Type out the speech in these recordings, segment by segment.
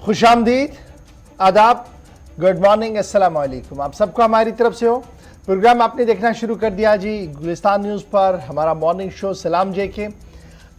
खुशामदीद, आदाब, good morning, अस्सलाम वालेकुम। आप सबको हमारी तरफ से हो। प्रोग्राम आपने देखना शुरू कर दिया जी गुलिस्तान न्यूज़ पर, हमारा मॉर्निंग शो सलाम जे के,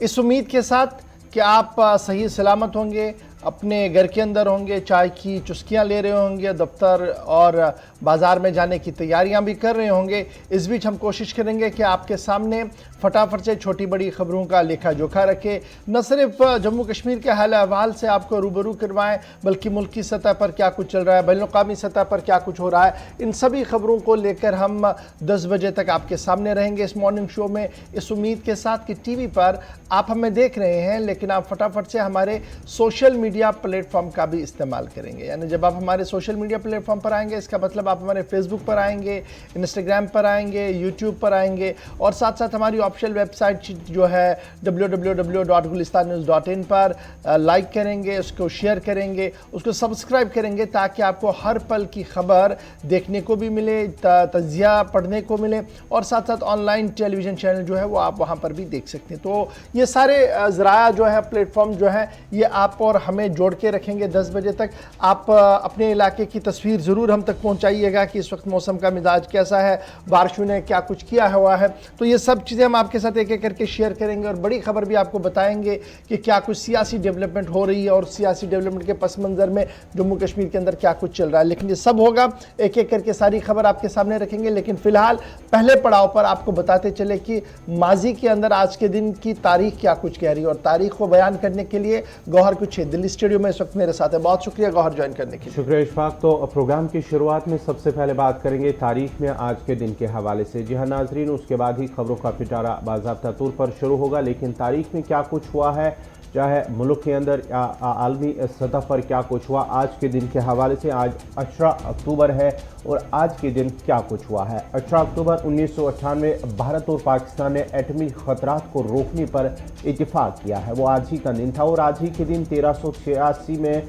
इस उम्मीद के साथ कि आप सही सलामत होंगे, अपने घर के अंदर होंगे, चाय की चुस्कियाँ ले रहे होंगे, दफ्तर और बाज़ार में जाने की तैयारियां भी कर रहे होंगे। इस बीच हम कोशिश करेंगे कि आपके सामने फटाफट से छोटी बड़ी खबरों का लेखा जोखा रखें, न सिर्फ जम्मू कश्मीर के हाल अहवाल से आपको रूबरू करवाएं, बल्कि मुल्क की सतह पर क्या कुछ चल रहा है, बैनुल-अक़वामी सतह पर क्या कुछ हो रहा है, इन सभी खबरों को लेकर हम 10 बजे तक आपके सामने रहेंगे इस मॉर्निंग शो में, इस उम्मीद के साथ कि टीवी पर आप हमें देख रहे हैं, लेकिन आप फटाफट से हमारे सोशल मीडिया प्लेटफॉर्म का भी इस्तेमाल करेंगे। यानी जब आप हमारे सोशल मीडिया प्लेटफॉर्म पर आएंगे, इसका मतलब आप हमारे फेसबुक पर आएंगे, इंस्टाग्राम पर आएंगे, यूट्यूब पर आएंगे, और साथ साथ हमारी ऑफिशियल वेबसाइट जो है www.gulistannews.in पर लाइक करेंगे, उसको शेयर करेंगे, उसको सब्सक्राइब करेंगे, ताकि आपको हर पल की खबर देखने को भी मिले, तजिया पढ़ने को मिले, और साथ साथ ऑनलाइन टेलीविज़न चैनल जो है वो आप वहाँ पर भी देख सकते हैं। तो ये सारे ज़राया जो है, प्लेटफॉर्म जो है, ये आप और हमें जोड़ के रखेंगे 10 बजे तक। आप अपने इलाके की तस्वीर ज़रूर हम तक पहुँचाइएगा कि इस वक्त मौसम का मिजाज कैसा है, बारिशों ने क्या कुछ किया हुआ है। तो ये सब चीज़ें हम आपके साथ एक एक करके शेयर करेंगे, और बड़ी खबर भी आपको बताएंगे कि क्या कुछ सियासी डेवलपमेंट हो रही है, और सियासी डेवलपमेंट के पस मंज़र में जम्मू कश्मीर के अंदर क्या कुछ चल रहा है। लेकिन ये सब होगा, एक एक करके सारी खबर आपके सामने रखेंगे। लेकिन फ़िलहाल पहले पड़ाव पर आपको बताते चले कि माजी के अंदर आज के दिन की तारीख क्या कुछ कह रही है, और तारीख को बयान करने के लिए गौहर कुछ दिल्ली स्टूडियो में इस वक्त मेरे साथ है। बहुत शुक्रिया गौहर ज्वाइन करने के लिए। शुक्रिया इशफाक। तो प्रोग्राम की शुरुआत में सबसे पहले बात करेंगे तारीख में आज के दिन के हवाले से। जी हाँ नाजरीन, उसके बाद ही खबरों का पिटारा बाज़ाब्ता तौर पर शुरू होगा। लेकिन तारीख में क्या कुछ हुआ है, चाहे मुल्क के अंदर या आलमी सतह पर क्या कुछ हुआ, आज के दिन के हवाले से। आज 18 अक्टूबर है, और आज के दिन क्या कुछ हुआ है। 18 अक्टूबर 1998 भारत और पाकिस्तान ने एटमी ख़तरात को रोकने पर इत्तेफाक किया है, वो आज ही का दिन था। और आज ही के दिन 1386 में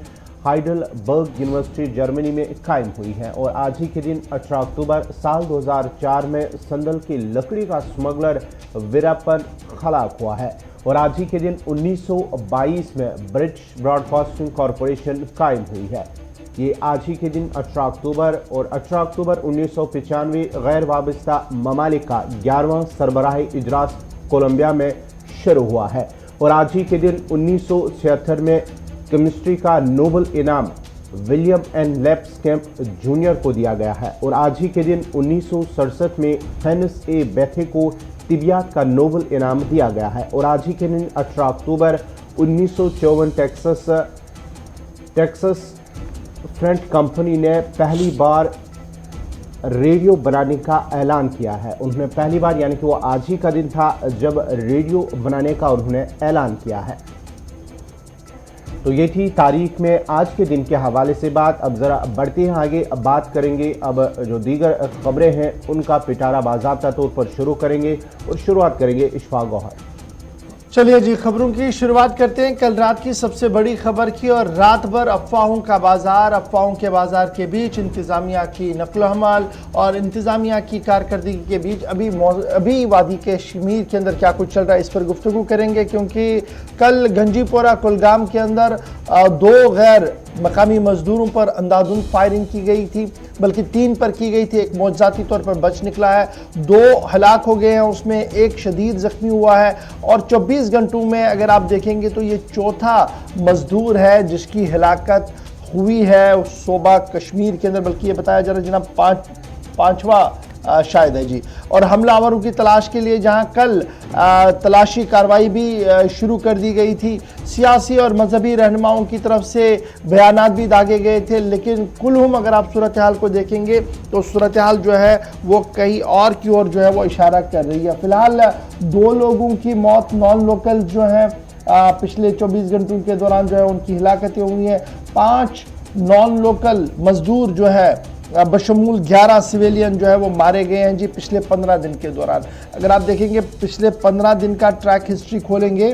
हाइडलबर्ग यूनिवर्सिटी जर्मनी में कायम हुई है। और आज ही के दिन 18 अक्टूबर साल 2004 में संदल की लकड़ी का स्मगलर वीरप्पन हलाक हुआ है। और आज ही के दिन 1922 में ब्रिटिश ब्रॉडकास्टिंग कॉरपोरेशन कायम हुई है। ये आज ही के दिन 18 अक्टूबर और 18 अक्टूबर 1995 गैर वाबस्ता ममालिक का 11वां सरबराही इजलास कोलंबिया में शुरू हुआ है। और आज ही के दिन 1976 में केमिस्ट्री का नोबल इनाम विलियम एन लेप्सकैम्प जूनियर को दिया गया है। और आज ही के दिन 1967 में हेनस ए बेथे को तिबियात का नोबल इनाम दिया गया है। और आज ही के दिन 18 अक्टूबर 1954 टेक्सास फ्रंट कंपनी ने पहली बार रेडियो बनाने का ऐलान किया है। उन्होंने पहली बार, यानी कि वो आज ही का दिन था जब रेडियो बनाने का उन्होंने ऐलान किया है। तो ये थी तारीख में आज के दिन के हवाले से बात। अब ज़रा बढ़ते हैं आगे, अब बात करेंगे, अब जो दीगर खबरें हैं उनका पिटारा बाज़ाब्ता तौर पर शुरू करेंगे, और शुरुआत करेंगे इशफाक गौहर। चलिए जी, खबरों की शुरुआत करते हैं कल रात की सबसे बड़ी खबर की। और रात भर अफवाहों का बाजार, अफवाहों के बाजार के बीच इंतज़ामिया की नकल हमल और इंतज़ामिया की कारकर्दगी के बीच अभी वादी के कश्मीर के अंदर क्या कुछ चल रहा है, इस पर गुफ्तगू करेंगे। क्योंकि कल गंजीपोरा कुलगाम के अंदर 2 गैर मकामी मजदूरों पर अंधाधुंध फायरिंग की गई थी, बल्कि 3 पर की गई थी। एक मौजज़ाती तौर पर बच निकला है, 2 हलाक हो गए हैं, उसमें एक शदीद ज़ख्मी हुआ है। और 24 घंटों में अगर आप देखेंगे तो ये चौथा मजदूर है जिसकी हलाकत हुई है उस सूबा कश्मीर के अंदर, बल्कि ये बताया जा रहा है जनाब पाँचवा शायद है जी। और हमलावरों की तलाश के लिए जहां कल तलाशी कार्रवाई भी शुरू कर दी गई थी, सियासी और मजहबी रहनुमाओं की तरफ से बयानात भी दागे गए थे। लेकिन कुलहुम अगर आप सूरत हाल को देखेंगे तो सूरत हाल जो है वो कहीं और की ओर जो है वो इशारा कर रही है। फिलहाल 2 लोगों की मौत नॉन लोकल जो है पिछले 24 घंटों के दौरान जो है उनकी हिलाकतें हुई हैं। 5 नॉन लोकल मजदूर जो है बशमूल 11 सिविलियन जो है वो मारे गए हैं जी पिछले 15 दिन के दौरान। अगर आप देखेंगे पिछले 15 दिन का ट्रैक हिस्ट्री खोलेंगे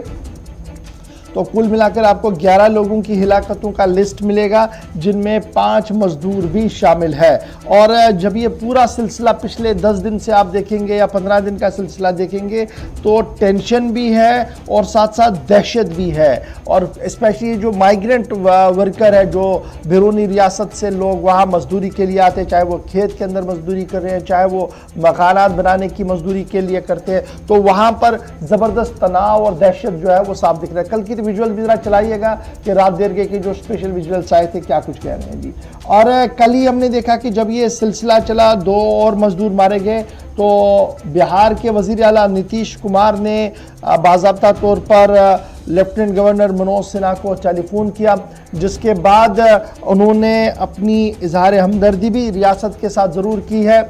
तो कुल मिलाकर आपको 11 लोगों की हिलाकतों का लिस्ट मिलेगा, जिनमें 5 मजदूर भी शामिल है। और जब ये पूरा सिलसिला पिछले 10 दिन से आप देखेंगे या 15 दिन का सिलसिला देखेंगे तो टेंशन भी है और साथ साथ दहशत भी है। और स्पेशली जो माइग्रेंट वर्कर है, जो बैरूनी रियासत से लोग वहाँ मजदूरी के लिए आते हैं, चाहे वो खेत के अंदर मजदूरी कर रहे हैं, चाहे वो मकानात बनाने की मजदूरी के लिए करते हैं, तो वहाँ पर ज़बरदस्त तनाव और दहशत जो है वो साफ दिख रहा है। कल की विजुअल भी जरा चलाइएगा कि रात देर के जो स्पेशल विजुअल्स आए थे क्या कुछ कह रहे हैं जी। और कल ही हमने देखा कि जब ये सिलसिला चला 2 और मजदूर मारे गए, तो बिहार के वजीर आला नीतीश कुमार ने बाज़ाब्ता तौर पर लेफ्टिनेंट गवर्नर मनोज सिन्हा को टेलीफोन किया, जिसके बाद उन्होंने अपनी इजहार हमदर्दी भी रियासत के साथ ज़रूर की है।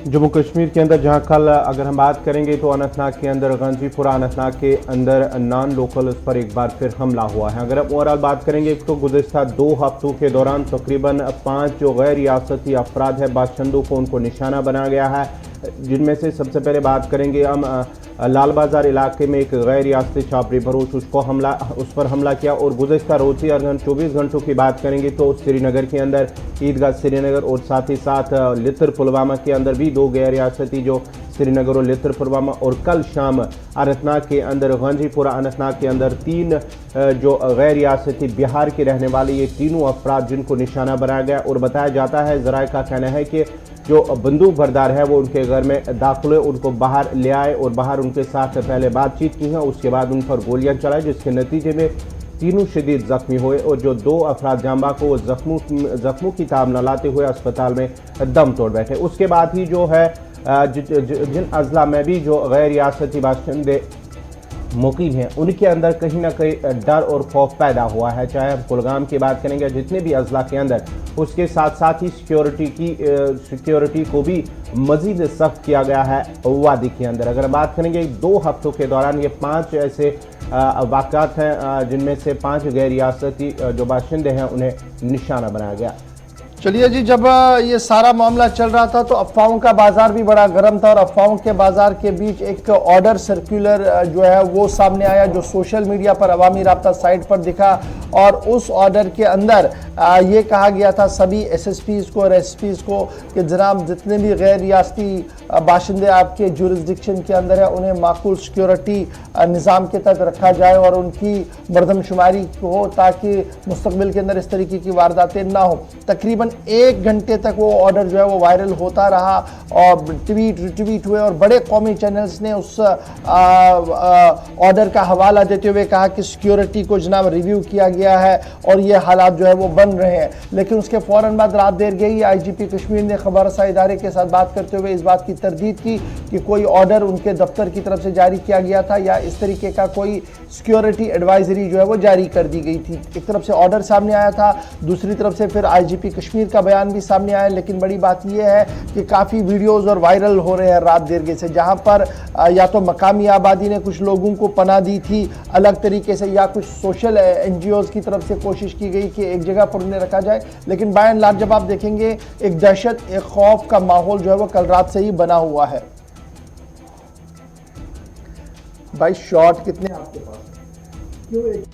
जम्मू कश्मीर के अंदर जहां कल अगर हम बात करेंगे तो अनंतनाग के अंदर गंजीपुरा अनंतनाग के अंदर नॉन लोकल उस पर एक बार फिर हमला हुआ है। अगर हम ओवरऑल बात करेंगे तो गुज़िश्ता 2 हफ्तों के दौरान तकरीबन 5 जो गैर रियासती अफराद है बाशिंदों को उनको निशाना बनाया गया है, जिनमें से सबसे पहले बात करेंगे हम लाल बाजार इलाके में एक गैर रियासती छापरी बरूच उस पर हमला किया। और गुज़िश्ता रोज़ी और 24 घंटों की बात करेंगे तो श्रीनगर के अंदर ईदगाह श्रीनगर और साथ ही साथ लित्र पुलवामा के अंदर भी 2 गैर रियासती जो श्रीनगर और लित्र पुलवामा, और कल शाम अनंतनाग के अंदर गंजीपुरा अनंतनाग के अंदर 3 जो गैर रियासती बिहार के रहने वाले ये तीनों अफराद जिनको निशाना बनाया गया। और बताया जाता है, ज़राए का कहना है कि जो बंदूक बरदार है वो उनके घर में दाखिल हुए, उनको बाहर ले आए और बाहर उनके साथ पहले बातचीत की है, उसके बाद उन पर गोलियां चलाई, जिसके नतीजे में तीनों शदीद जख्मी हुए और जो 2 अफराद जांबा को वो जख्मों की ताब न लाते हुए अस्पताल में दम तोड़ बैठे। उसके बाद ही जो है जिन अजला में भी जो गैर रियासती बाशिंदे मुकीम हैं उनके अंदर कहीं ना कहीं डर और खौफ पैदा हुआ है। चाहे हम कुलगाम की बात करेंगे, जितने भी अजला के अंदर, उसके साथ साथ ही सिक्योरिटी को भी मजीद सख्त किया गया है वादी के अंदर। अगर बात करेंगे 2 हफ्तों के दौरान ये 5 ऐसे वाक़ात हैं जिनमें से 5 गैर रियासती जो बाशिंदे हैं उन्हें निशाना बनाया गया। चलिए जी, जब ये सारा मामला चल रहा था तो अफवाहों का बाजार भी बड़ा गर्म था और अफवाहों के बाजार के बीच एक ऑर्डर सर्कुलर जो है वो सामने आया, जो सोशल मीडिया पर अवामी राब्ता साइट पर दिखा। और उस ऑर्डर के अंदर ये कहा गया था सभी SSPs को और SPs को कि जनाब जितने भी गैर रियासती बाशिंदे आपके जुरिस्डिक्शन के अंदर है उन्हें माकूल सिक्योरिटी निज़ाम के तहत रखा जाए और उनकी मरदमशुमारी हो, ताकि मुस्तकबिल के अंदर इस तरीके की वारदातें ना हो। तकरीबन 1 घंटे तक वो ऑर्डर जो है वो वायरल होता रहा और ट्वीट रिट्वीट हुए और बड़े कौमी चैनल्स ने उस ऑर्डर का हवाला देते हुए कहा कि सिक्योरिटी को जनाब रिव्यू किया गया है और ये हालात जो है वो बन रहे हैं। लेकिन उसके फ़ौरन बाद रात देर गई IGP कश्मीर ने खबरसां इदारे के साथ बात करते हुए इस बात की तरदीद की कि कोई ऑर्डर उनके दफ्तर की तरफ से जारी किया गया था या इस तरीके का कोई सिक्योरिटी एडवाइजरी जो है वो जारी कर दी गई थी। एक तरफ से ऑर्डर सामने आया था, दूसरी तरफ से फिर IGP कश्मीर का बयान भी सामने आया। लेकिन बड़ी बात यह है कि काफ़ी वीडियोज़ और वायरल हो रहे हैं रात देर से, जहाँ पर या तो मकामी आबादी ने कुछ लोगों को पनाह दी थी अलग तरीके से, या कुछ सोशल NGOs की तरफ से कोशिश की गई कि एक जगह पर उन्हें रखा जाए। लेकिन बाय एंड लार्ज जब आप देखेंगे एक दहशत, एक खौफ का माहौल जो है वो कल रात से ही बना हुआ है। भाई शॉट कितने आपके पास क्यों एक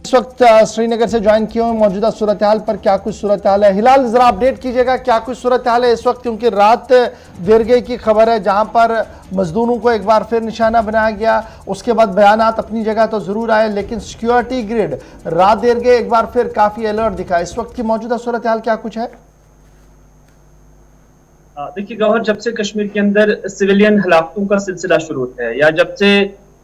इस वक्त श्रीनगर से ज्वाइन किए हुए मौजूदा सूरत हाल पर क्या कुछ सूरत हाल है? हिलाल जरा अपडेट कीजिएगा क्या कुछ सूरत हाल है इस वक्त, क्योंकि रात देर गई की खबर है जहां पर मजदूरों को एक बार फिर निशाना बनाया गया। उसके बाद बयानात अपनी जगह तो जरूर आए, लेकिन सिक्योरिटी ग्रिड रात देर गए एक बार फिर काफी अलर्ट दिखा। इस वक्त की मौजूदा सूरत हाल क्या कुछ है? देखिए गौहर, जब से कश्मीर के अंदर सिविलियन हलाकतों का सिलसिला शुरू है, या जब से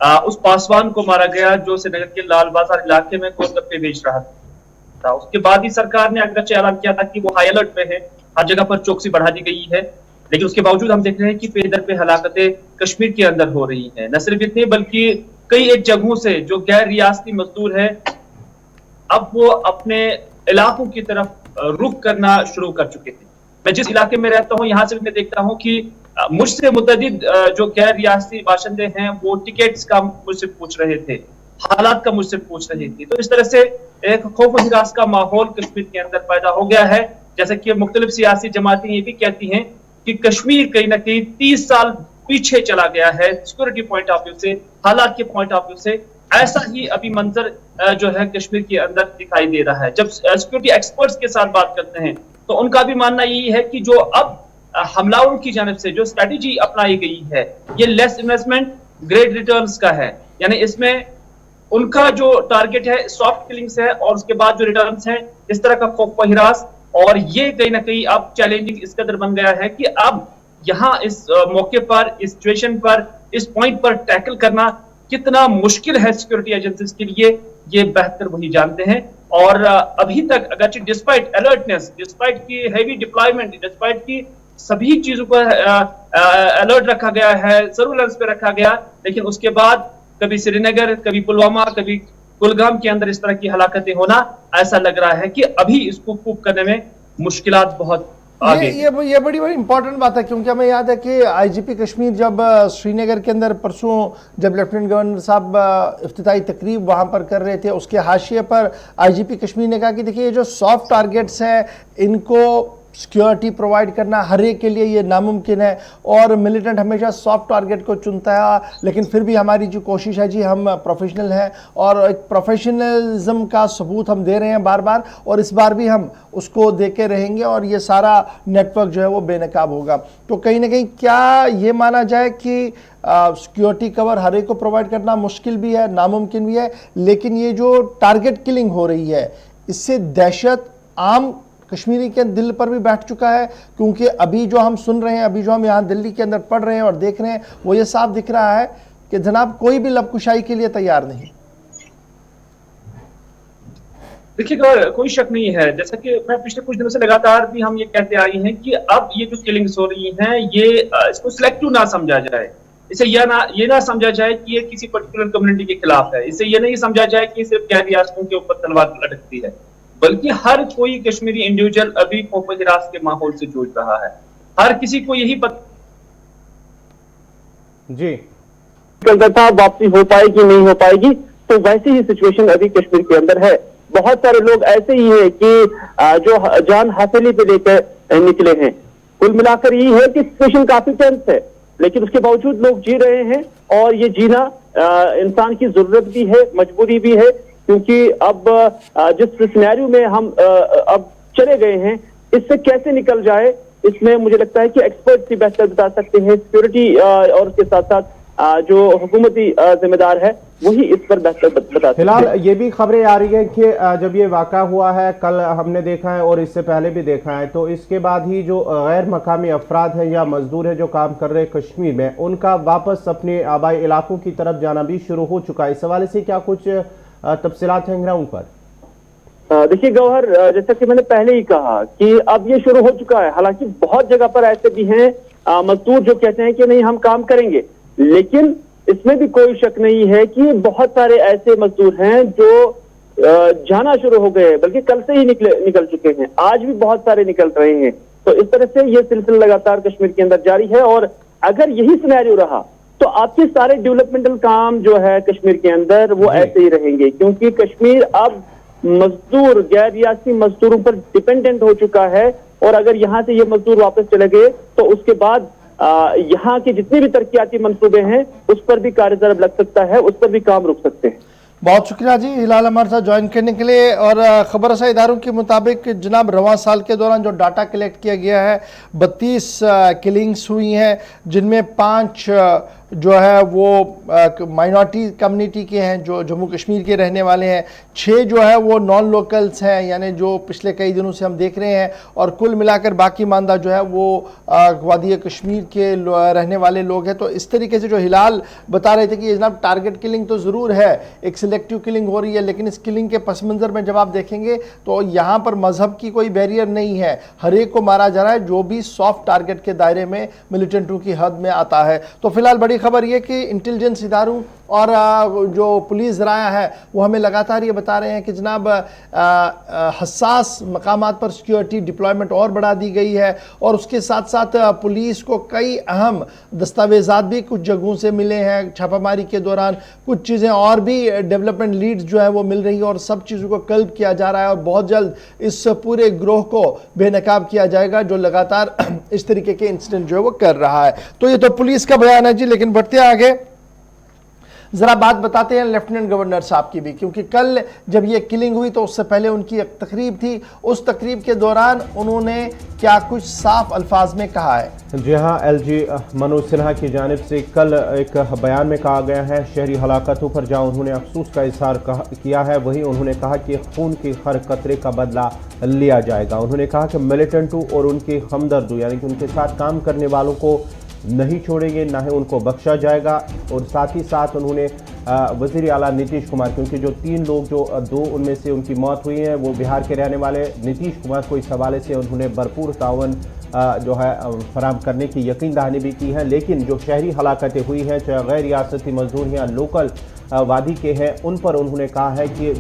उस पासवान को मारा गया जो श्रीनगर के लाल बाजार इलाके में गोलगप्पे बेच रहा था, उसके बाद ही सरकार ने अगरचे ऐलान किया था कि वो हाई अलर्ट पे है, हर जगह पर चौकसी बढ़ा दी गई है। लेकिन उसके बावजूद हम देख रहे हैं कि पे दर पे हलाकतें कश्मीर के अंदर हो रही हैं। न सिर्फ इतनी बल्कि कई एक जगहों से जो गैर रियासती मजदूर है अब वो अपने इलाकों की तरफ रुख करना शुरू कर चुके थे। मैं जिस इलाके में रहता हूँ यहाँ से भी मैं देखता हूँ कि मुझसे मुतअद्दिद जो गैर रियासती बाशिंदे हैं वो टिकट्स का मुझसे पूछ रहे थे, हालात का मुझसे पूछ रही थी। तो इस तरह से एक खौफ और हिरास का माहौल कश्मीर के अंदर पैदा हो गया है। जैसे कि मुख्तलिफ सियासी जमातें ये भी कहती हैं कि कश्मीर कहीं ना कहीं 30 साल पीछे चला गया है सिक्योरिटी पॉइंट ऑफ व्यू से, हालात के पॉइंट ऑफ व्यू से। ऐसा ही अभी मंजर जो है कश्मीर के अंदर दिखाई दे रहा है। जब सिक्योरिटी एक्सपर्ट्स के साथ बात करते हैं तो उनका भी मानना यही है कि जो अब हमलावरों की जानिब से जो स्ट्रेटेजी अपनाई गई है ये लेस इन्वेस्टमेंट ग्रेट रिटर्न्स का है, यानी इसमें उनका जो टारगेट है सॉफ्ट किलिंग्स है और उसके बाद जो रिटर्न्स हैं इस तरह का खौफ व हिरास। और ये कहीं ना कहीं अब चैलेंजिंग इस कदर बन गया है कि अब यहाँ इस मौके पर, इस सिचुएशन पर, इस पॉइंट पर टैकल करना कितना मुश्किल है सिक्योरिटी एजेंसीज के लिए, ये बेहतर वही जानते हैं। और अभी तक अगर डिस्पाइट अलर्टनेस, डिस्पाइट की हैवी डिप्लॉयमेंट, डिस्पाइट की सभी चीजों पर अलर्ट रखा गया है, सर्विलांस पे रखा गया, लेकिन उसके बाद कभी श्रीनगर, कभी पुलवामा, कभी कुलगाम के अंदर इस तरह की हलाकतें होना, ऐसा लग रहा है कि अभी इसको कूप करने में मुश्किलात बहुत आगे। ये बड़ी इंपॉर्टेंट बात है, क्योंकि हमें याद है कि आईजीपी कश्मीर जब श्रीनगर के अंदर परसों जब लेफ्टिनेंट गवर्नर साहब इफ्तिताई तकरीब वहां पर कर रहे थे, उसके हाशिए पर आईजीपी कश्मीर ने कहा कि देखिए ये जो सॉफ्ट टारगेट्स हैं इनको सिक्योरिटी प्रोवाइड करना हर एक के लिए ये नामुमकिन है और मिलिटेंट हमेशा सॉफ्ट टारगेट को चुनता है, लेकिन फिर भी हमारी जो कोशिश है जी हम प्रोफेशनल हैं और एक प्रोफेशनलिज्म का सबूत हम दे रहे हैं बार बार और इस बार भी हम उसको देके रहेंगे और ये सारा नेटवर्क जो है वो बेनकाब होगा। तो कहीं ना कहीं क्या ये माना जाए कि सिक्योरिटी कवर हर एक को प्रोवाइड करना मुश्किल भी है, नामुमकिन भी है, लेकिन ये जो टारगेट किलिंग हो रही है इससे दहशत आम कश्मीरी के दिल पर भी बैठ चुका है, क्योंकि अभी जो हम सुन रहे हैं, अभी जो हम यहाँ दिल्ली के अंदर पढ़ रहे हैं और देख रहे हैं वो ये साफ दिख रहा है कि जनाब कोई भी लबकुशाई के लिए तैयार नहीं। देखिए कोई शक नहीं है, जैसा कि मैं पिछले कुछ दिनों से लगातार भी हम ये कहते आई हैं कि अब ये जो किलिंग्स हो रही हैं ये इसको सिलेक्टिव ना समझा जाए, इसे ये ना समझा जाए कि ये किसी पर्टिकुलर कम्युनिटी के खिलाफ है, इसे ये नहीं समझा जाए कि सिर्फ गैर रियासतों के ऊपर तलवार लटकती है, बल्कि हर कोई कश्मीरी इंडिविजुअल अभी खौफ हिरास के माहौल से जूझ रहा है। हर किसी को यही पता जी कलकत्ता वापसी हो पाएगी नहीं हो पाएगी, तो वैसी ही सिचुएशन अभी कश्मीर के अंदर है। बहुत सारे लोग ऐसे ही हैं कि जो जान हथेली पे लेकर निकले हैं। कुल मिलाकर यही है कि सिचुएशन काफी टेंस है, लेकिन उसके बावजूद लोग जी रहे हैं और ये जीना इंसान की जरूरत भी है, मजबूरी भी है, क्योंकि अब जिस सिनेरियो में हम अब चले गए हैं इससे कैसे निकल जाए, इसमें मुझे लगता है कि एक्सपर्ट्स ही बेहतर बता सकते हैं। सिक्योरिटी और उसके साथ साथ जो हुकूमती जिम्मेदार है वही इस पर बेहतर बता सकते हैं। फिलहाल ये भी खबरें आ रही है कि जब ये वाक़ा हुआ है, कल हमने देखा है और इससे पहले भी देखा है, तो इसके बाद ही जो गैर मकामी अफराद हैं या मजदूर हैं जो काम कर रहे हैं कश्मीर में, उनका वापस अपने आबाई इलाकों की तरफ जाना भी शुरू हो चुका है। इस हवाले से क्या कुछ तफसीलात हैं ग्राउंड पर? देखिए गौहर, जैसा कि मैंने पहले ही कहा कि अब ये शुरू हो चुका है। हालांकि बहुत जगह पर ऐसे भी हैं मजदूर जो कहते हैं कि नहीं हम काम करेंगे, लेकिन इसमें भी कोई शक नहीं है कि बहुत सारे ऐसे मजदूर हैं जो जाना शुरू हो गए हैं, बल्कि कल से ही निकल चुके हैं, आज भी बहुत सारे निकल रहे हैं। तो इस तरह से ये सिलसिला लगातार कश्मीर के अंदर जारी है और अगर यही सिनेरियो रहा तो आपके सारे डेवलपमेंटल काम जो है कश्मीर के अंदर वो ऐसे ही रहेंगे, क्योंकि कश्मीर अब मजदूर, गैर रियासती मजदूरों पर डिपेंडेंट हो चुका है। और अगर यहाँ से ये मजदूर वापस चले गए तो उसके बाद यहाँ के जितने भी तरक्याती मंसूबे हैं उस पर भी कार्य जरब लग सकता है, उस पर भी काम रुक सकते हैं। बहुत शुक्रिया जी हिलाल हमारे साथ ज्वाइन करने के लिए। और खबर रसा इदारों के मुताबिक जनाब रवां साल के दौरान जो डाटा कलेक्ट किया गया है 32 किलिंग्स हुई हैं, जिनमें 5 जो है वो माइनॉरिटी कम्युनिटी के हैं जो जम्मू कश्मीर के रहने वाले हैं, 6 जो है वो नॉन लोकल्स हैं यानी जो पिछले कई दिनों से हम देख रहे हैं, और कुल मिलाकर बाकी मानदा जो है वो वादी कश्मीर के रहने वाले लोग हैं। तो इस तरीके से जो हिलाल बता रहे थे कि जनाब टारगेट किलिंग तो ज़रूर है, एक सिलेक्टिव किलिंग हो रही है, लेकिन इस किलिंग के पस मंज़र में जब आप देखेंगे तो यहाँ पर मजहब की कोई बैरियर नहीं है, हर एक को मारा जा रहा है जो भी सॉफ्ट टारगेट के दायरे में मिलिटेंटों की हद में आता है। तो फिलहाल बड़ी खबर यह कि इंटेलिजेंस इदारों और जो पुलिस ज़राया है वो हमें लगातार ये बता रहे हैं कि जनाब हसास मकामात पर सिक्योरिटी डिप्लॉयमेंट और बढ़ा दी गई है, और उसके साथ साथ पुलिस को कई अहम दस्तावेज़ात भी कुछ जगहों से मिले हैं। छापामारी के दौरान कुछ चीज़ें और भी डेवलपमेंट लीड्स जो है वो मिल रही है, और सब चीज़ों को कल्ब किया जा रहा है, और बहुत जल्द इस पूरे ग्रोह को बेनकाब किया जाएगा जो लगातार इस तरीके के इंसिडेंट जो है वो कर रहा है। तो ये तो पुलिस का बयान है जी, लेकिन बढ़ते आगे जरा बात बताते हैं लेफ्टिनेंट गवर्नर साहब की भी, क्योंकि कल जब ये किलिंग हुई तो उससे पहले उनकी एक तकरीब थी। उस तकरीब के दौरान उन्होंने क्या कुछ साफ अल्फाज में कहा है। जी हाँ, LG मनोज सिन्हा की जानिब से कल एक बयान में कहा गया है, शहरी हलाकतों पर जहाँ उन्होंने अफसोस का इजहार किया है, वहीं उन्होंने कहा कि खून के हर कतरे का बदला लिया जाएगा। उन्होंने कहा कि मिलिटेंटों और उनके हमदर्दों यानी कि उनके साथ काम करने वालों को नहीं छोड़ेंगे, ना ही उनको बख्शा जाएगा। और साथ ही साथ उन्होंने वज़ीर आला नीतीश कुमार, क्योंकि जो 3 लोग जो 2 उनमें से उनकी मौत हुई है वो बिहार के रहने वाले, नीतीश कुमार को इस हवाले से उन्होंने भरपूर तावन जो है फराहम करने की यकीन दहानी भी की है। लेकिन जो शहरी हलाकतें हुई हैं, चाहे गैर रियासती मजदूर या लोकल वादी के हैं, उन पर उन्होंने कहा है कि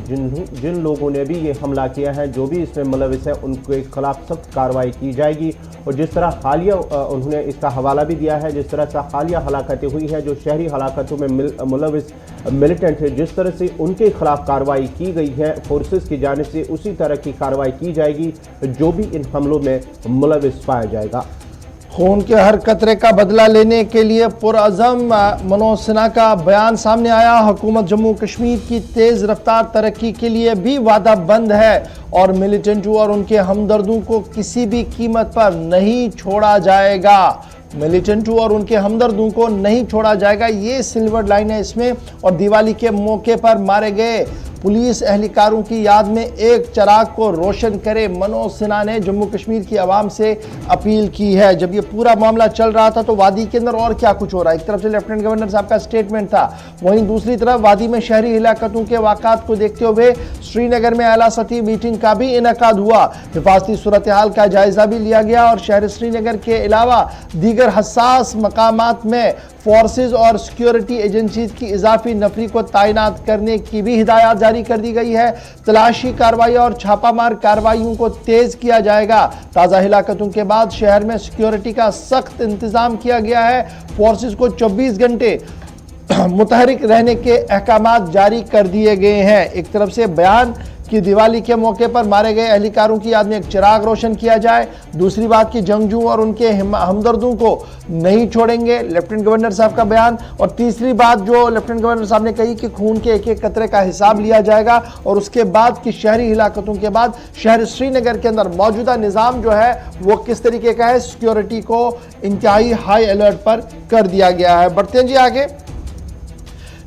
जिन लोगों ने भी ये हमला किया है, जो भी इसमें मुलविस है, उनके खिलाफ सख्त कार्रवाई की जाएगी। और जिस तरह हालिया उन्होंने इसका हवाला भी दिया है, जिस तरह से हालिया हलाकतें हुई हैं, जो शहरी हलाकतों में मुलविस मिलिटेंट है, जिस तरह से उनके खिलाफ कार्रवाई की गई है फोर्सेस की जानिब से, उसी तरह की कार्रवाई की जाएगी जो भी इन हमलों में मुलविस पाया जाएगा। खून के हर कतरे का बदला लेने के लिए पुरअज़म मनोज सिन्हा का बयान सामने आया। हुकूमत जम्मू कश्मीर की तेज़ रफ्तार तरक्की के लिए भी वादा बंद है, और मिलिटेंटों और उनके हमदर्दों को किसी भी कीमत पर नहीं छोड़ा जाएगा। मिलिटेंटों और उनके हमदर्दों को नहीं छोड़ा जाएगा, ये सिल्वर लाइन है इसमें। और दिवाली के मौके पर मारे गए पुलिस एहलकारों की याद में एक चिराग को रोशन करे, मनोज सिन्हा ने जम्मू कश्मीर की आवाम से अपील की है। जब ये पूरा मामला चल रहा था तो वादी के अंदर और क्या कुछ हो रहा है। एक तरफ से लेफ्टिनेंट गवर्नर साहब का स्टेटमेंट था, वहीं दूसरी तरफ वादी में शहरी हिलाकतों के वाक़ात को देखते हुए श्रीनगर में आला सतही मीटिंग का भी इनेकाद हुआ। हिफाजती सूरत हाल का जायजा भी लिया गया, और शहर श्रीनगर के अलावा दीगर हसास मकामात में फोर्सेज और सिक्योरिटी एजेंसीज की इजाफी नफरी को तैनात करने की भी हिदायत जारी कर दी गई है। तलाशी कार्रवाई और छापामार कार्रवाइयों को तेज किया जाएगा। ताज़ा हिलाकतों के बाद शहर में सिक्योरिटी का सख्त इंतजाम किया गया है। फोर्सेज को 24 घंटे मुतहरिक रहने के अहकामात जारी कर दिए गए हैं। एक तरफ से बयान कि दिवाली के मौके पर मारे गए एहलकारों की याद में एक चिराग रोशन किया जाए, दूसरी बात कि जंगजू और उनके हमदर्दों को नहीं छोड़ेंगे, लेफ्टिनेंट गवर्नर साहब का बयान। और तीसरी बात जो लेफ्टिनेंट गवर्नर साहब ने कही कि खून के एक एक कतरे का हिसाब लिया जाएगा। और उसके बाद कि शहरी हिलाकतों के बाद शहर श्रीनगर के अंदर मौजूदा निज़ाम जो है वो किस तरीके का है, सिक्योरिटी को इंतहाई हाई अलर्ट पर कर दिया गया है। बढ़ते हैं जी आगे।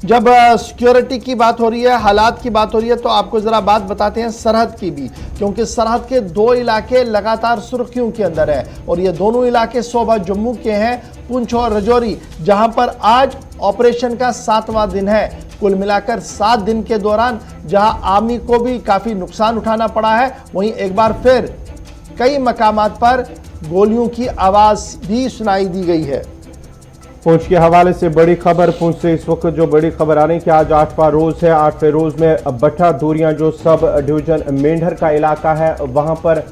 जब सिक्योरिटी की बात हो रही है, हालात की बात हो रही है, तो आपको ज़रा बात बताते हैं सरहद की भी, क्योंकि सरहद के 2 इलाके लगातार सुर्खियों के अंदर है, और ये दोनों इलाके सोबा जम्मू के हैं, पुंछ और रजौरी, जहां पर आज ऑपरेशन का 7वां दिन है। कुल मिलाकर 7 दिन के दौरान जहां आर्मी को भी काफ़ी नुकसान उठाना पड़ा है, वहीं एक बार फिर कई मकामात पर गोलियों की आवाज़ भी सुनाई दी गई है। पुंछ के हवाले से बड़ी खबर, पुंछ से इस वक्त जो बड़ी खबर आ रही है कि आज 8वां रोज़ है। 8वें रोज़ में बट्टा दूरियां जो सब डिवीज़न मेंढर का इलाका है, वहां पर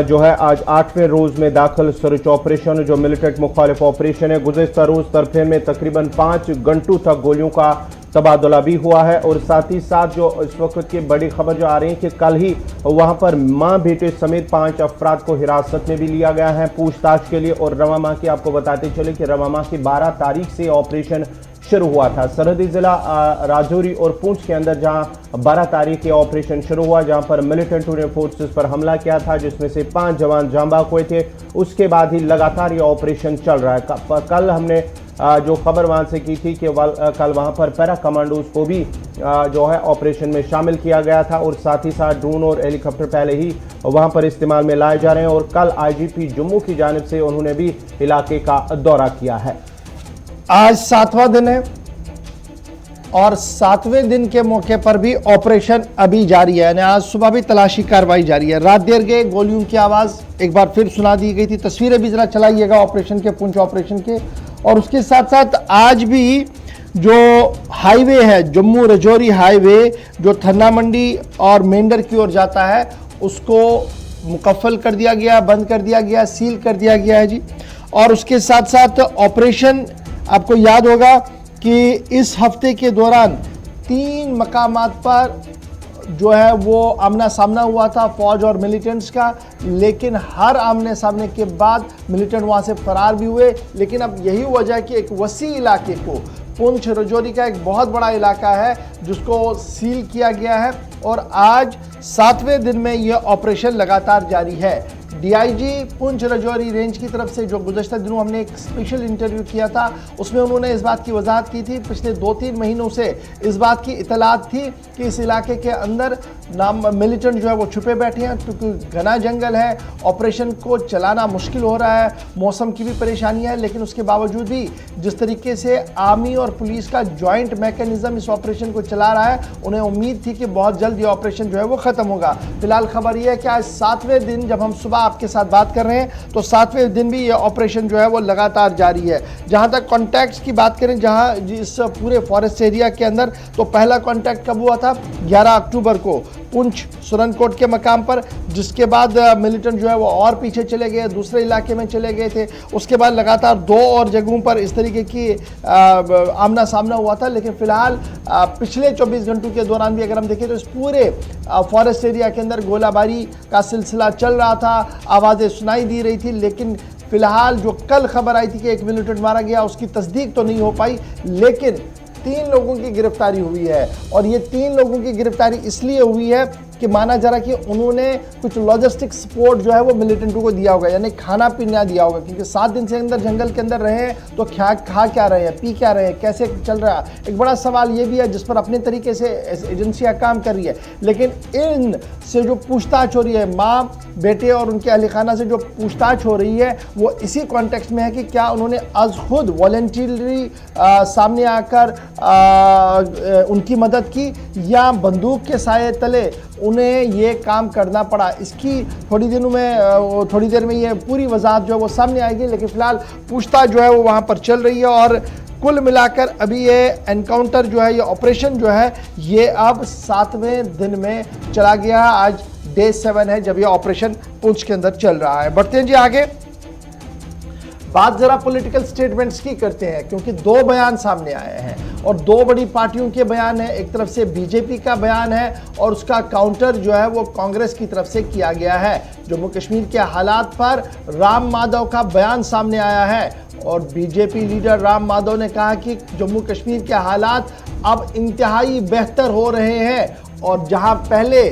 जो है आज 8वें रोज़ में दाखिल सर्च ऑपरेशन जो मिलिटेंट मुखालिफ ऑपरेशन है। गुज़श्ता रोज़ तरफेन में तकरीबन 5 घंटों तक गोलियों का तबादला भी हुआ है। और साथ ही साथ जो इस वक्त की बड़ी खबर जो आ रही है कि कल ही वहां पर मां बेटे समेत 5 अफराद को हिरासत में भी लिया गया है पूछताछ के लिए। और रवा माह की आपको बताते चले कि रवा माह की 12 तारीख से ऑपरेशन शुरू हुआ था। सरहदी जिला राजौरी और पुंछ के अंदर जहां 12 तारीख के ऑपरेशन शुरू हुआ, जहां पर मिलिटेंटों ने फोर्सेस पर हमला किया था, जिसमें से 5 जवान जाँ बाग हुए थे। उसके बाद ही लगातार ये ऑपरेशन चल रहा है। कल हमने जो खबर वहां से की थी कि कल वहां पर पैरा कमांडोज को भी जो है ऑपरेशन में शामिल किया गया था, और साथ ही साथ ड्रोन और हेलीकॉप्टर पहले ही वहां पर इस्तेमाल में लाए जा रहे हैं। और कल IGP जम्मू की जानिब से उन्होंने भी इलाके का दौरा किया है। आज 7वां दिन है, और 7वें दिन के मौके पर भी ऑपरेशन अभी जारी है, यानी आज सुबह भी तलाशी कार्रवाई जारी है। रात देर गए गोलियों की आवाज़ एक बार फिर सुना दी गई थी। तस्वीरें भी जरा चलाइएगा ऑपरेशन के, पुंछ ऑपरेशन के। और उसके साथ साथ आज भी जो हाईवे है, जम्मू रजौरी हाईवे, जो थन्ना मंडी और मेंढर की ओर जाता है, उसको मुकफ्फल कर दिया गया, बंद कर दिया गया, सील कर दिया गया है जी। और उसके साथ साथ ऑपरेशन, आपको याद होगा कि इस हफ्ते के दौरान 3 मकामात पर जो है वो आमना सामना हुआ था फौज और मिलिटेंट्स का, लेकिन हर आमने सामने के बाद मिलिटेंट वहां से फरार भी हुए। लेकिन अब यही वजह है कि एक वसी इलाके को, पुंछ रजौरी का एक बहुत बड़ा इलाका है जिसको सील किया गया है, और आज 7वें दिन में यह ऑपरेशन लगातार जारी है। डीआईजी पुंछ रजौरी रेंज की तरफ से जो गुज़श्ता दिनों हमने एक स्पेशल इंटरव्यू किया था, उसमें उन्होंने इस बात की वजाहत की थी, पिछले 2-3 महीनों से इस बात की इतलात थी कि इस इलाके के अंदर मिलिटेंट जो है वो छुपे बैठे हैं, क्योंकि घना जंगल है, ऑपरेशन को चलाना मुश्किल हो रहा है, मौसम की भी परेशानी है। लेकिन उसके बावजूद भी जिस तरीके से आर्मी और पुलिस का जॉइंट मैकेनिज्म इस ऑपरेशन को चला रहा है, उन्हें उम्मीद थी कि बहुत जल्द ये ऑपरेशन जो है वो ख़त्म होगा। फिलहाल खबर यह है कि आज 7वें दिन, जब हम सुबह आपके साथ बात कर रहे हैं, तो 7वें दिन भी ये ऑपरेशन जो है वो लगातार जारी है। जहां तक कॉन्टैक्ट्स की बात करें, जहां इस पूरे फॉरेस्ट एरिया के अंदर, तो पहला कॉन्टैक्ट कब हुआ था? 11 अक्टूबर को पुंछ सुरनकोट के मकाम पर, जिसके बाद मिलिटेंट जो है वो और पीछे चले गए, दूसरे इलाके में चले गए थे। उसके बाद लगातार 2 और जगहों पर इस तरीके की आमना सामना हुआ था। लेकिन फिलहाल पिछले 24 घंटों के दौरान भी अगर हम देखें तो इस पूरे फॉरेस्ट एरिया के अंदर गोलाबारी का सिलसिला चल रहा था, आवाज़ें सुनाई दी रही थी। लेकिन फिलहाल जो कल खबर आई थी कि एक मिलिटेंट मारा गया, उसकी तस्दीक तो नहीं हो पाई, लेकिन 3 लोगों की गिरफ्तारी हुई है। और ये 3 लोगों की गिरफ्तारी इसलिए हुई है कि माना जा रहा है कि उन्होंने कुछ लॉजिस्टिक सपोर्ट जो है वो मिलिटेंटों को दिया होगा, यानी खाना पीना दिया होगा, क्योंकि 7 दिन से अंदर जंगल के अंदर रहे हैं, तो खा क्या रहे हैं, पी क्या रहे हैं, कैसे चल रहा है। एक बड़ा सवाल ये भी है जिस पर अपने तरीके से एजेंसियां काम कर रही है। लेकिन इन से जो पूछताछ हो रही है, माँ बेटे और उनके अहल खाना से जो पूछताछ हो रही है, वो इसी कॉन्टेक्स्ट में है कि क्या उन्होंने आज खुद वॉलंटरी सामने आकर उनकी मदद की, या बंदूक के साए तले उन्हें ये काम करना पड़ा। इसकी थोड़ी देर में ये पूरी वजाहत जो है वो सामने आएगी। लेकिन फिलहाल पूछताछ जो है वो वहाँ पर चल रही है, और कुल मिलाकर अभी ये एनकाउंटर जो है, ये ऑपरेशन जो है, ये अब 7वें दिन में चला गया। आज डे 7 है जब ये ऑपरेशन पुंछ के अंदर चल रहा है। बढ़ते हैं जी आगे, बात जरा पॉलिटिकल स्टेटमेंट्स की करते हैं, क्योंकि 2 बयान सामने आए हैं और 2 बड़ी पार्टियों के बयान है। एक तरफ से बीजेपी का बयान है और उसका काउंटर जो है वो कांग्रेस की तरफ से किया गया है। जम्मू कश्मीर के हालात पर राम माधव का बयान सामने आया है और बीजेपी लीडर राम माधव ने कहा कि जम्मू कश्मीर के हालात अब इंतहाई बेहतर हो रहे हैं, और जहां पहले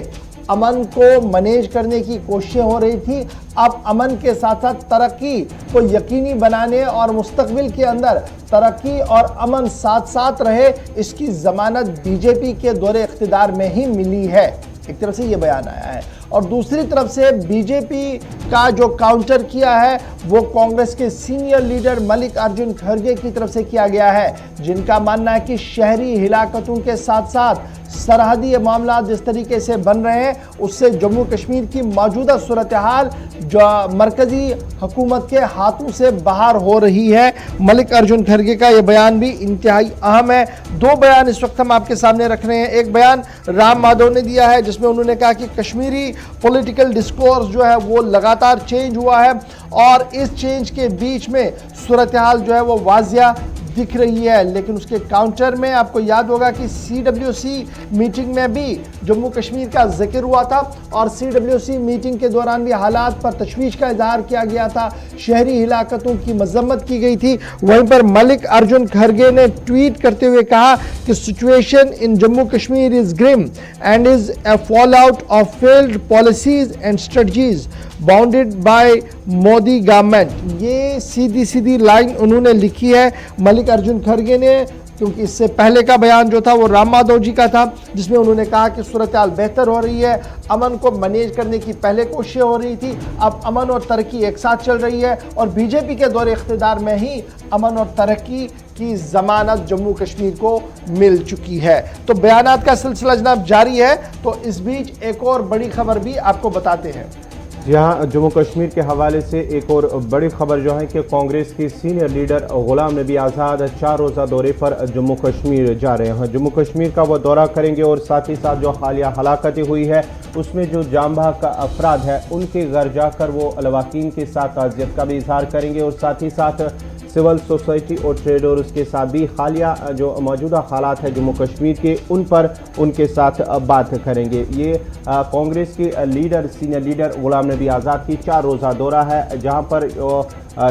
अमन को मैनेज करने की कोशिशें हो रही थी, अब अमन के साथ साथ तरक्की को यकीनी बनाने और मुस्तकबिल के अंदर तरक्की और अमन साथ साथ रहे, इसकी जमानत बीजेपी के दौरे इख्तिदार में ही मिली है। एक तरफ से ये बयान आया है, और दूसरी तरफ से बीजेपी का जो काउंटर किया है वो कांग्रेस के सीनियर लीडर मल्लिकार्जुन खड़गे की तरफ से किया गया है, जिनका मानना है कि शहरी हिलाकतों के साथ साथ सरहदी मामला जिस तरीके से बन रहे हैं, उससे जम्मू कश्मीर की मौजूदा सूरत हाल जो मरकजी हुकूमत के हाथों से बाहर हो रही है। मल्लिकार्जुन खड़गे का यह बयान भी इंतहाई अहम है। 2 बयान इस वक्त हम आपके सामने रख रहे हैं। एक बयान राम माधव ने दिया है जिसमें उन्होंने कहा कि कश्मीरी पॉलिटिकल डिस्कोर्स जो है वो लगातार चेंज हुआ है, और इस चेंज के बीच में सूरत हाल जो है वो वाजिया दिख रही है। लेकिन उसके काउंटर में आपको याद होगा कि CWC मीटिंग में भी जम्मू कश्मीर का जिक्र हुआ था, और CWC मीटिंग के दौरान भी हालात पर तशवीश का इजहार किया गया था, शहरी हिलाकतों की मजम्मत की गई थी। वहीं पर मल्लिकार्जुन खड़गे ने ट्वीट करते हुए कहा कि situation in Jammu Kashmir is grim and is a fallout of failed policies and strategies bounded by Modi government. ये सीधी लाइन उन्होंने लिखी है मल्लिकार्जुन खड़गे ने, क्योंकि इससे पहले का बयान जो था वो राम माधव जी का था, जिसमें उन्होंने कहा कि सूरत हाल बेहतर हो रही है, अमन को मैनेज करने की पहले कोशिशें हो रही थी, अब अमन और तरक्की एक साथ चल रही है, और बीजेपी के दौरे इख्तिदार में ही अमन और तरक्की की जमानत जम्मू कश्मीर को मिल चुकी है। तो बयानात का सिलसिला जनाब जारी है। तो इस बीच एक और बड़ी खबर भी आपको बताते हैं। जी हाँ, जम्मू कश्मीर के हवाले से एक और बड़ी खबर जो है कि कांग्रेस की सीनियर लीडर गुलाम नबी आज़ाद 4 रोज़ा दौरे पर जम्मू कश्मीर जा रहे हैं। जम्मू कश्मीर का वो दौरा करेंगे और साथ ही साथ जो हालिया हलाकतें हुई है उसमें जो जांबा का अफराद है उनके घर जाकर वो लवाकिन के साथ ताज़ियत का भी इजहार करेंगे और साथ ही साथ सिविल सोसाइटी और ट्रेडर्स के साथ भी हालिया जो मौजूदा हालात है जम्मू कश्मीर के उन पर उनके साथ बात करेंगे। ये कांग्रेस के leader senior leader Ghulam Nabi Azad की 4 रोज़ा दौरा है, जहां पर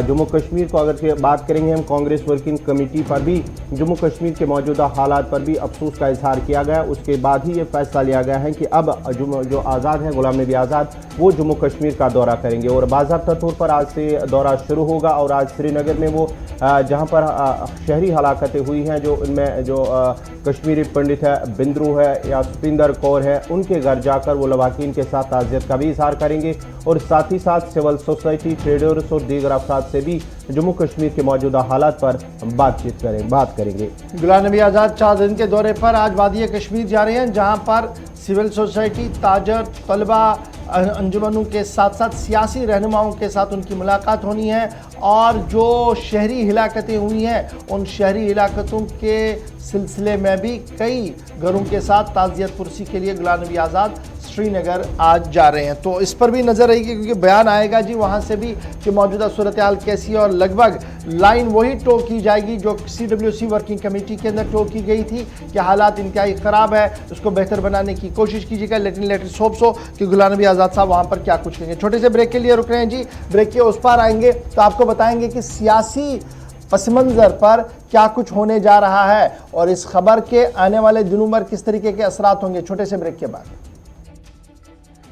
जम्मू कश्मीर को अगर बात करेंगे हम कांग्रेस वर्किंग कमेटी पर भी जम्मू कश्मीर के मौजूदा हालात पर भी अफसोस का इजहार किया गया। उसके बाद ही ये फैसला लिया गया है कि अब जो आज़ाद हैं गुलाम नबी आज़ाद वो जम्मू कश्मीर का दौरा करेंगे और बाज़ाब्ता तौर पर आज से दौरा शुरू होगा और आज श्रीनगर में वो जहां पर शहरी हलाकतें हुई हैं जो इनमें जो कश्मीरी पंडित है, बिंद्रू है या सुपिंदर कौर है, उनके घर जाकर वो लवाकिन के साथ ताज़ियत का भी इजहार करेंगे और साथ ही साथ सिविल सोसाइटी, ट्रेडर्स और दीगर अफराद से भी जम्मू कश्मीर के मौजूदा हालात पर बात करेंगे। गुलाम नबी आज़ाद 4 दिन के दौरे पर आज वादी कश्मीर जा रहे हैं, जहां पर सिविल सोसाइटी, ताजर, तलबा, अंजुमनों के साथ साथ सियासी रहनुमाओं के साथ उनकी मुलाकात होनी है और जो शहरी हिलाकतें हुई हैं उन शहरी हिलाकतों के सिलसिले में भी कई घरों के साथ ताज़ियत पुरसी के लिए गुलाम नबी आज़ाद श्रीनगर आज जा रहे हैं। तो इस पर भी नज़र रहेगी क्योंकि बयान आएगा जी वहाँ से भी कि मौजूदा सूरत हाल कैसी है और लगभग लाइन वही टो की जाएगी जो CWC वर्किंग कमेटी के अंदर टो की गई थी कि हालात इंतहाई ख़राब है, उसको बेहतर बनाने की कोशिश कीजिएगा। लेकिन लेटेस्ट होप्स हो कि गुलाम नबी आज़ाद साहब वहाँ पर क्या कुछ करेंगे। छोटे से ब्रेक के लिए रुक रहे हैं जी, ब्रेक के उस पार आएंगे तो आपको बताएंगे कि सियासी पस मंज़र पर क्या कुछ होने जा रहा है और इस खबर के आने वाले दिनों पर किस तरीके के असरात होंगे। छोटे से ब्रेक के बाद।